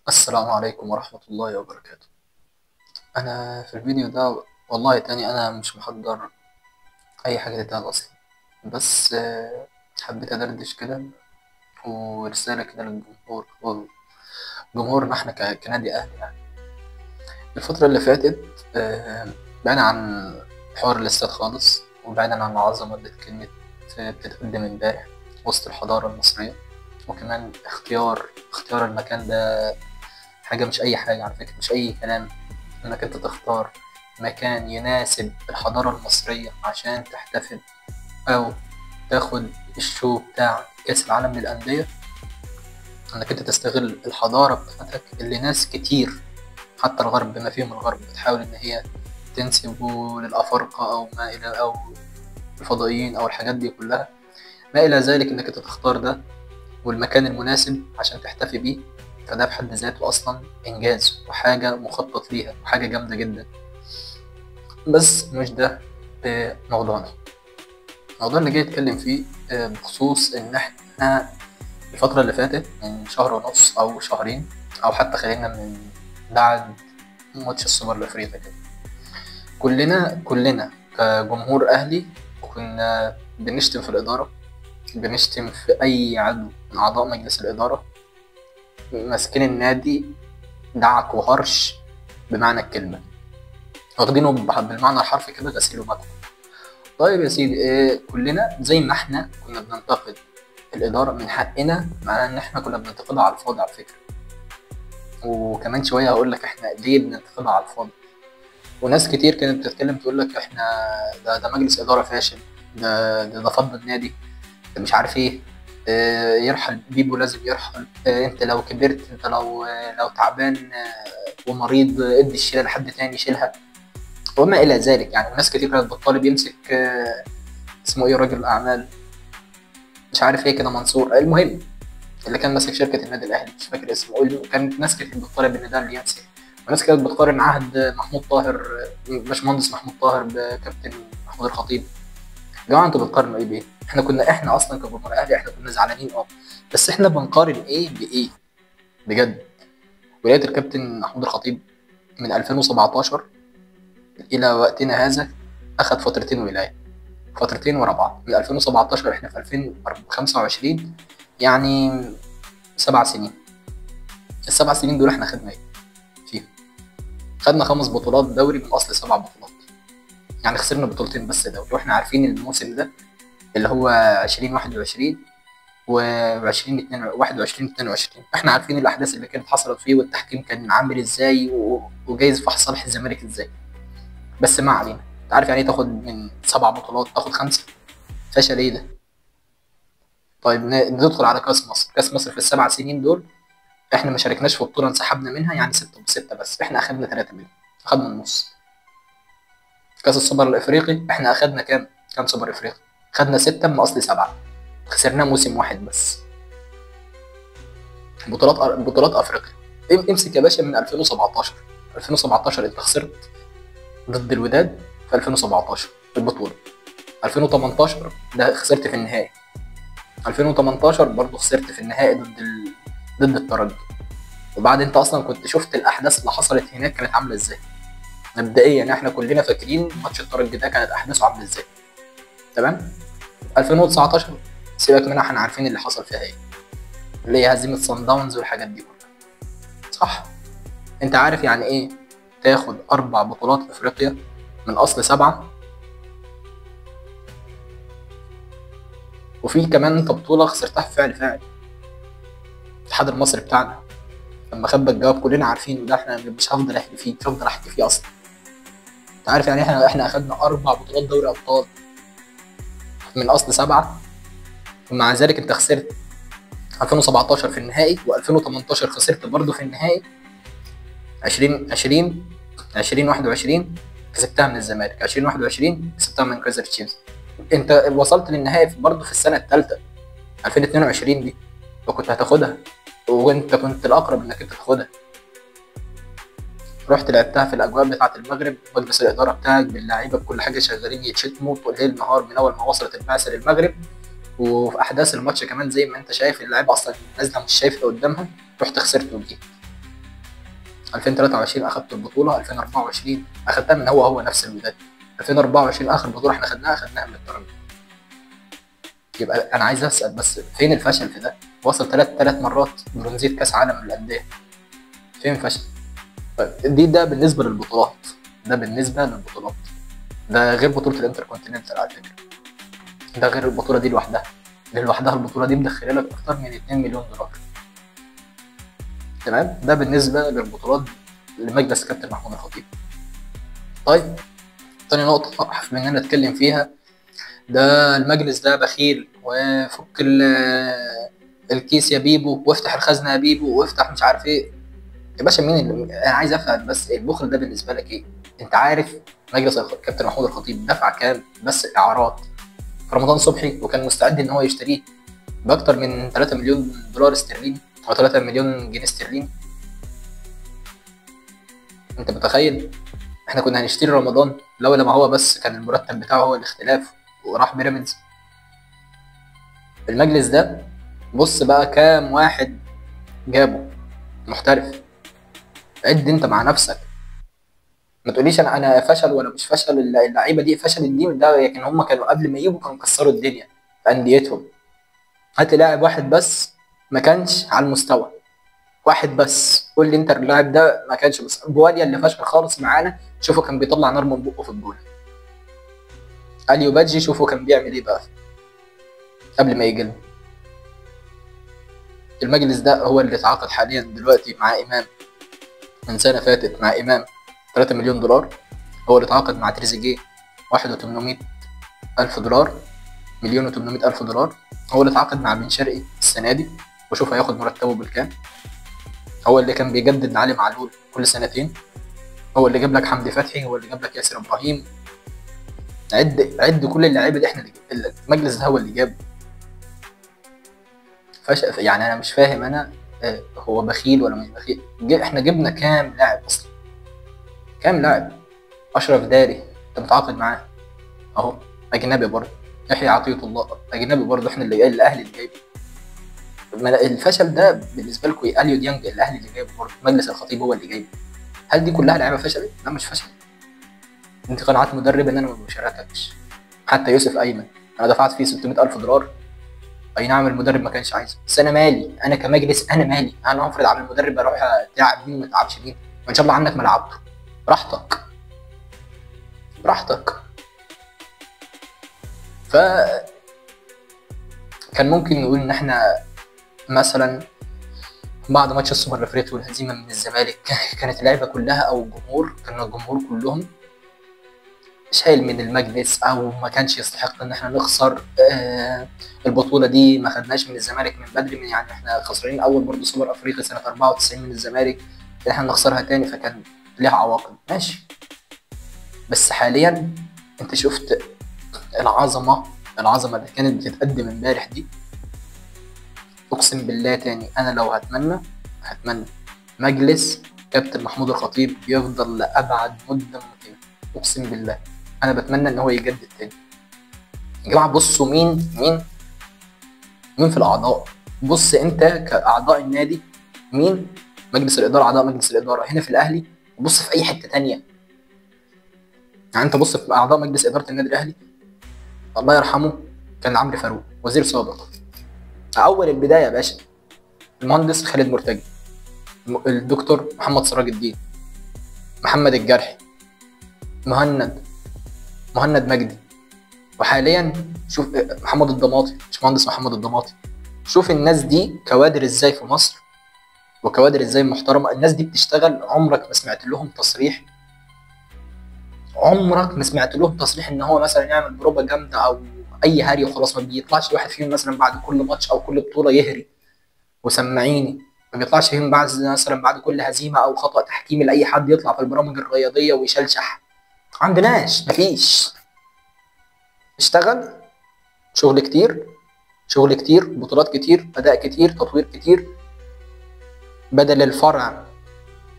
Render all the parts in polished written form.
السلام عليكم ورحمة الله وبركاته. أنا في الفيديو ده والله تاني أنا مش محضر أي حاجة تتقال أصلا، بس حبيت أدردش كده ورسالة كده للجمهور وجمهورنا إحنا كنادي أهلي يعني. الفترة اللي فاتت بعيدا عن حوار الاستاد خالص، وبعيدا عن العظمة اللي كانت بتتقدم امبارح وسط الحضارة المصرية، وكمان اختيار المكان ده حاجة مش أي حاجة على فكرة، مش أي كلام إنك أنت تختار مكان يناسب الحضارة المصرية عشان تحتفل أو تاخد الشو بتاع كأس العالم للأندية. إنك أنت تستغل الحضارة بتاعتك اللي ناس كتير حتى الغرب بما فيهم الغرب بتحاول إن هي تنسبه للأفارقة أو ما إلى أو الفضائيين أو الحاجات دي كلها ما إلى ذلك، إنك أنت تختار ده والمكان المناسب عشان تحتفي بيه. فده بحد ذاته أصلا إنجاز وحاجة مخطط ليها وحاجة جامدة جدا. بس مش ده موضوعنا. الموضوع اللي جاي اتكلم فيه بخصوص ان احنا الفترة اللي فاتت من شهر ونص او شهرين، او حتى خلينا من بعد ماتش السوبر الافريقي كده، كلنا كجمهور اهلي كنا بنشتم في الادارة، بنشتم في اي عضو من اعضاء مجلس الادارة، ماسكين النادي دعك وهرش بمعنى الكلمة، واخدينه بالمعنى الحرفي كده غسيل ومكوى. طيب يا سيدي، كلنا زي ما احنا كنا بننتقد الإدارة من حقنا، مع إن احنا كنا بننتقدها على الفاضي على فكرة. وكمان شوية هقول لك احنا ليه بننتقدها على الفاضي. وناس كتير كانت بتتكلم تقول لك احنا ده مجلس إدارة فاشل، ده فض النادي، ده مش عارف ايه، يرحل بيبو لازم يرحل، انت لو كبرت، انت لو تعبان ومريض ادي الشيلة لحد تاني يشيلها وما إلى ذلك. يعني ناس كتير كانت بتطالب يمسك اسمه ايه رجل الأعمال مش عارف ايه كده منصور، المهم اللي كان ماسك شركه النادي الاهلي مش فاكر اسمه، كانت ناس كتير بتطالب ان ده اللي يمسك. وناس كانت بتقارن عهد محمود طاهر، باشمهندس محمود طاهر، بكابتن محمود الخطيب. يا جماعه انتوا بتقارنوا ايه بايه؟ احنا اصلا كجمهور اهلي احنا كنا زعلانين بس احنا بنقارن ايه بايه بجد. ولايه الكابتن محمود الخطيب من 2017 الى وقتنا هذا اخذ فترتين ولايه، فترتين ورا بعض. من 2017 احنا في 2025، يعني 7 سنين. ال7 سنين دول احنا خدنا ايه فيهم؟ خدنا 5 بطولات دوري من اصل 7 بطولات، يعني خسرنا بطولتين بس دوري. واحنا عارفين الموسم ده اللي هو 2021 و 2021 22 احنا عارفين الاحداث اللي كانت حصلت فيه والتحكيم كان عامل ازاي وجايز في صالح الزمالك ازاي. بس ما علينا، انت عارف يعني ايه تاخد من 7 بطولات تاخد 5؟ فشل ايه ده؟ طيب ندخل على كاس مصر. كاس مصر في ال7 سنين دول احنا ما شاركناش في بطوله انسحبنا منها، يعني 6 بس احنا اخدنا 3 منهم، اخدنا النص. كاس السوبر الافريقي احنا اخدنا كام سوبر افريقي؟ خدنا 6 من اصل 7، خسرناه موسم واحد بس. بطولات افريقيا امسك يا باشا من 2017. 2017 انت خسرت ضد الوداد في 2017 البطوله. 2018 ده خسرت في النهائي. 2018 برضه خسرت في النهائي ضد الترجي. وبعد انت اصلا كنت شفت الاحداث اللي حصلت هناك كانت عامله ازاي. مبدئيا احنا كلنا فاكرين ماتش الترجي ده كانت احداثه عامله ازاي، تمام. 2019 سيبك منها، احنا عارفين اللي حصل فيها ايه، اللي هي هزيمه صن داونز والحاجات دي كلها، صح؟ انت عارف يعني ايه تاخد 4 بطولات افريقيا من اصل 7؟ وفي كمان انت بطوله خسرتها في فعل الاتحاد المصري بتاعنا لما خد الجواب كلنا عارفين، وده احنا مش هفضل احكي فيه، مش هفضل احكي فيه اصلا. انت عارف يعني احنا اخدنا 4 بطولات دوري ابطال من اصل 7، ومع ذلك انت خسرت 2017 في النهائي، و2018 خسرت برضه في النهائي. 2020 2021 كسبتها من الزمالك، 2021 كسبتها من كايزر تشيفز. انت وصلت للنهائي برضه في السنه الثالثه 2022 دي، وكنت هتاخدها، وانت كنت الاقرب انك انت تاخدها. رحت لعبتها في الاجواء بتاعه المغرب، مجلس الاداره بتاعك باللعيبه بكل حاجه شغالين يتشتموا طول الليل نهار من اول ما وصلت البعثه للمغرب. وفي احداث الماتش كمان زي ما انت شايف اللعيبه اصلا نازله مش شايفه قدامها، رحت خسرت وجيت. 2023 اخدت البطوله، 2024 اخدتها من هو نفس الوداد، 2024 اخر بطوله احنا خدناها من الترجي. يبقى انا عايز اسال بس فين الفشل في ده؟ وصل ثلاث مرات برونزيه كاس عالم للانديه، فين الفشل؟ ده بالنسبه للبطولات، ده غير بطوله الانتركونتيننتال على فكره، ده غير البطوله دي لوحدها، البطوله دي مدخله لك اكتر من 2 مليون دولار. تمام، ده بالنسبه للبطولات لمجلس كابتن محمود الخطيب. طيب تاني نقطه حابب ان انا اتكلم فيها، ده المجلس ده بخيل، وفك الكيس يا بيبو، وافتح الخزنه يا بيبو، وافتح مش عارف ايه. يا باشا مين اللي انا عايز افهم بس البخل ده بالنسبه لك ايه؟ انت عارف مجلس كابتن محمود الخطيب دفع كام بس اعارات في رمضان صبحي، وكان مستعد ان هو يشتريه باكتر من 3 مليون دولار استرليني او 3 مليون جنيه استرليني. انت متخيل؟ احنا كنا هنشتري رمضان لولا ما هو بس كان المرتب بتاعه هو الاختلاف وراح بيراميدز. المجلس ده بص بقى كام واحد جابه محترف، عد انت مع نفسك، ما تقوليش انا فشل ولا مش فشل، اللعيبه دي فشلت دي ده، لكن هم كانوا قبل ما يجوا كانوا كسروا الدنيا في انديتهم. هات لي لاعب واحد بس ما كانش على المستوى، واحد بس قول لي انت اللاعب ده ما كانش. بس بواليا اللي فشل خالص معانا، شوفوا كان بيطلع نار من بقه في الجول. اليو بادجي شوفوا كان بيعمل ايه بقى قبل ما يجي. المجلس ده هو اللي اتعاقد حاليا دلوقتي مع امام، من سنه فاتت مع امام 3 مليون دولار، هو اللي اتعاقد مع تريزيجيه 1,800,000 دولار، 1,800,000 دولار، هو اللي اتعاقد مع بن شرقي السنه دي وشوف هياخد مرتبه بالكام، هو اللي كان بيجدد لعلي معلول كل سنتين، هو اللي جاب لك حمدي فتحي، هو اللي جاب لك ياسر ابراهيم. عد كل اللعيبه دي، احنا اللي المجلس ده هو اللي جابه. يعني انا مش فاهم انا هو بخيل ولا مش بخيل؟ احنا جبنا كام لاعب اصلا؟ كام لاعب؟ اشرف داري انت متعاقد معاه اهو، اجنبي برضه، يحيى عطيه الله اجنبي برضه، احنا اللي الاهلي اللي جايبه. الفشل ده بالنسبه لكم ايه؟ اليو ديانج الاهلي اللي جايبه برضه، مجلس الخطيب هو اللي جايبه. هل دي كلها لعيبه فشلت؟ لا مش فشل، انت قناعات مدرب ان انا ما بشارككش. حتى يوسف ايمن انا دفعت فيه 600,000 دولار، اي نعم المدرب ما كانش عايزه، بس انا مالي؟ انا كمجلس انا مالي؟ انا هفرض على المدرب اروح اتعب مين وما اتعبش مين؟ وان شاء الله عنك ما لعبته، براحتك. ف كان ممكن نقول ان احنا مثلا بعد ماتش السوبر الافريقي والهزيمه من الزمالك كانت اللعيبه كلها او الجمهور كلهم شايل من المجلس، او ما كانش يستحق ان احنا نخسر البطوله دي. ما خدناش من الزمالك من بدري، من يعني احنا خسرانين اول برضه سوبر افريقي سنه 94 من الزمالك، ان احنا نخسرها تاني فكان ليها عواقب ماشي. بس حاليا انت شفت العظمه اللي كانت بتتقدم امبارح دي. اقسم بالله تاني انا لو هتمنى مجلس كابتن محمود الخطيب يفضل لابعد مده ممكنه، اقسم بالله انا بتمنى ان هو يجدد تاني. يا جماعه بصوا مين في الاعضاء، بص انت كاعضاء النادي مين مجلس الاداره، اعضاء مجلس الاداره هنا في الاهلي، وبص في اي حته تانية. يعني انت بص في اعضاء مجلس اداره النادي الاهلي، الله يرحمه كان عمرو فاروق وزير سابق، اول البدايه يا باشا المهندس خالد مرتجي، الدكتور محمد سراج الدين، محمد الجرحي، مهند مجدي، وحاليا شوف محمد الضماطي، باشمهندس محمد الضماطي. شوف الناس دي كوادر ازاي في مصر، وكوادر ازاي محترمه. الناس دي بتشتغل، عمرك ما سمعت لهم تصريح، ان هو مثلا يعمل بروباجندا او اي هري وخلاص. ما بيطلعش واحد فيهم مثلا بعد كل ماتش او كل بطوله يهري وسمعيني، ما بيطلعش فيهم بعد كل هزيمه او خطا تحكيمي لاي حد يطلع في البرامج الرياضيه ويشلشح. عندناش، مفيش. اشتغل شغل كتير، بطولات كتير، اداء كتير، تطوير كتير. بدل الفرع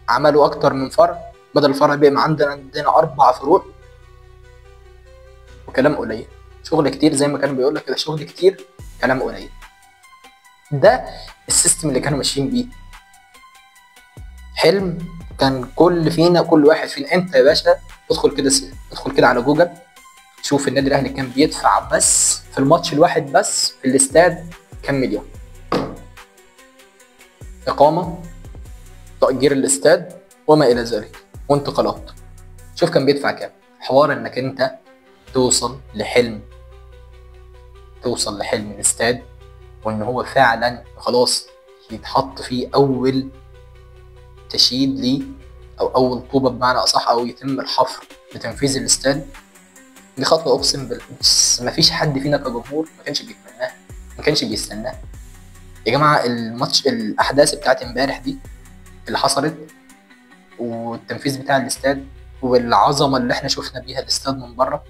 عملوا اكتر من فرع، بدل الفرع بقى عندنا 4 فروع، وكلام قليل. شغل كتير زي ما كانوا بيقول لك كده، شغل كتير كلام قليل. ده السيستم اللي كانوا ماشيين بيه. حلم كان كل واحد فينا، انت يا باشا ادخل كده على جوجل، شوف النادي الاهلي كان بيدفع بس في الماتش الواحد بس في الاستاد كام مليون؟ اقامه، تأجير الاستاد وما الى ذلك، وانتقالات. شوف كان بيدفع كام. حوار انك انت توصل لحلم الاستاد، وان هو فعلا خلاص يتحط فيه اول تشييد ليه، او اول طوبه بمعنى اصح، او يتم الحفر لتنفيذ الاستاد. دي خطوه اقسم بالله ما فيش حد فينا كجمهور ما كانش بيتمناها، ما كانش بيستناها. يا جماعه الماتش، الاحداث بتاعت امبارح دي اللي حصلت، والتنفيذ بتاع الاستاد، والعظمه اللي احنا شفنا بيها الاستاد من بره،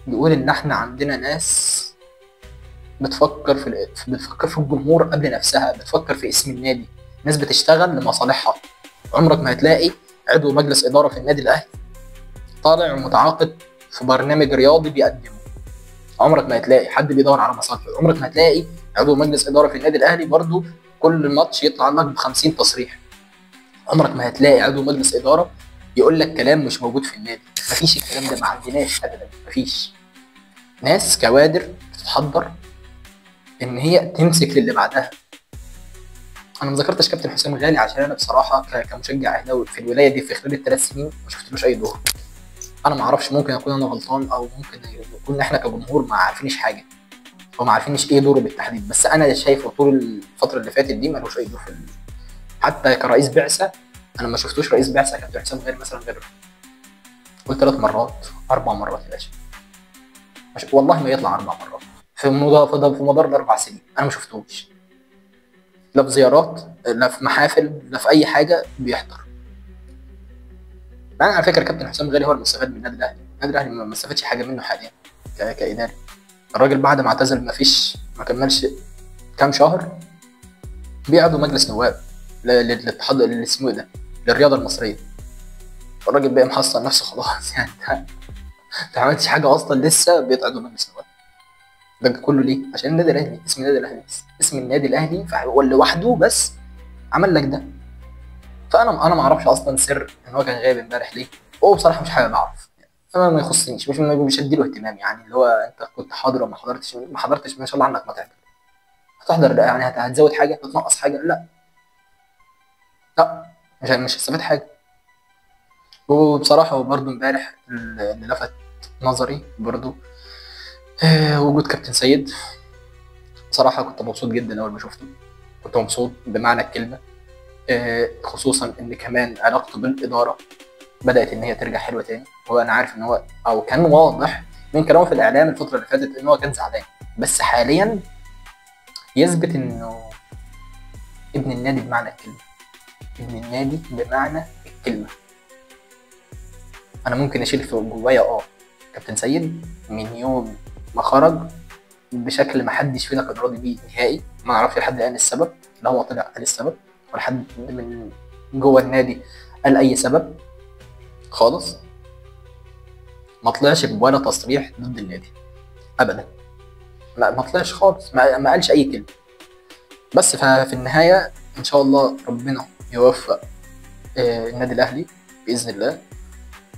بيقول ان احنا عندنا ناس بتفكر في الجمهور قبل نفسها، بتفكر في اسم النادي، ناس بتشتغل لمصالحها. عمرك ما هتلاقي عضو مجلس اداره في النادي الاهلي طالع ومتعاقد في برنامج رياضي بيقدمه. عمرك ما هتلاقي حد بيدور على مصالحه. عمرك ما هتلاقي عضو مجلس اداره في النادي الاهلي برضو كل ماتش يطلع لك ب 50 تصريح. عمرك ما هتلاقي عضو مجلس اداره يقول لك كلام مش موجود في النادي. مفيش الكلام ده، ما عندناش ابدا. مفيش. ناس كوادر بتتحضر ان هي تمسك للي بعدها. انا ما ذكرتش كابتن حسام غالي عشان انا بصراحه كمشجع اهلاوي في الولايه دي في خلال ال3 سنين ما شفتلوش اي دور. انا ما اعرفش، ممكن اكون انا غلطان، او ممكن يكون احنا كجمهور ما عارفينش حاجه، او ما عارفينش ايه دوره بالتحديد. بس انا شايفه طول الفتره اللي فاتت دي ملوش اي دور حتى كرئيس بعثه. انا ما شفتوش رئيس بعثه كابتن حسام غير مثلا قلت 3 مرات 4 مرات يا باشا. والله ما يطلع 4 مرات في مدار ال4 سنين. انا ما شفتوش لا في زيارات، لا في محافل، لا في اي حاجه بيحضر. انا على فكره كابتن حسام غالي هو المستفاد من النادي الاهلي. النادي الاهلي ما استفادش حاجه منه حاليا كاداري. الراجل بعد ما اعتزل ما كملش كام شهر بيعضو مجلس نواب للاتحاد اللي اسمه ده للرياضه المصريه. الراجل بقى محصل نفسه خلاص يعني. انت ما عملتش حاجه اصلا، لسه بيتعضو مجلس نواب. ده كله ليه؟ عشان النادي الاهلي، اسم النادي الاهلي بس، اسم النادي الاهلي لوحده بس عمل لك ده. فانا ما اعرفش اصلا سر ان هو كان غايب امبارح ليه. هو بصراحه مش حابب اعرف، انا ما يخصنيش، مش هديله اهتمام. يعني اللي هو انت كنت حاضر وما حضرتش، ما شاء الله عنك ما تحضر. هتحضر يعني هتزود حاجه، هتنقص حاجه؟ لا لا، مش هستفاد حاجه. وبصراحه برضه امبارح اللي لفت نظري برضه وجود كابتن سيد. بصراحه كنت مبسوط جدا اول ما شفته، كنت مبسوط بمعنى الكلمه. خصوصا ان كمان علاقته بالاداره بدات ان هي ترجع حلوه تاني. هو انا عارف ان هو، او كان واضح من كلامه في الاعلام الفتره اللي فاتت ان هو كان زعلان، بس حاليا يثبت انه ابن النادي بمعنى الكلمه. ابن النادي بمعنى الكلمه. انا ممكن اشيل في جوايا كابتن سيد من يوم ما خرج بشكل ما حدش فينا كان راضي بيه نهائي. ما نعرفش لحد الان السبب، لا هو طلع قال السبب ولا حد من جوه النادي قال اي سبب خالص. ما طلعش بولا تصريح ضد النادي ابدا، ما طلعش خالص، ما قالش اي كلمه. بس ففي النهايه ان شاء الله ربنا يوفق النادي الاهلي باذن الله،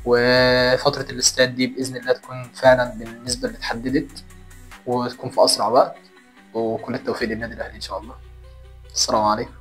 وفتره الاستاد دي باذن الله تكون فعلا بالنسبه اللي اتحددت، وتكون في اسرع وقت. وكل التوفيق للنادي الاهلي ان شاء الله. السلام عليكم.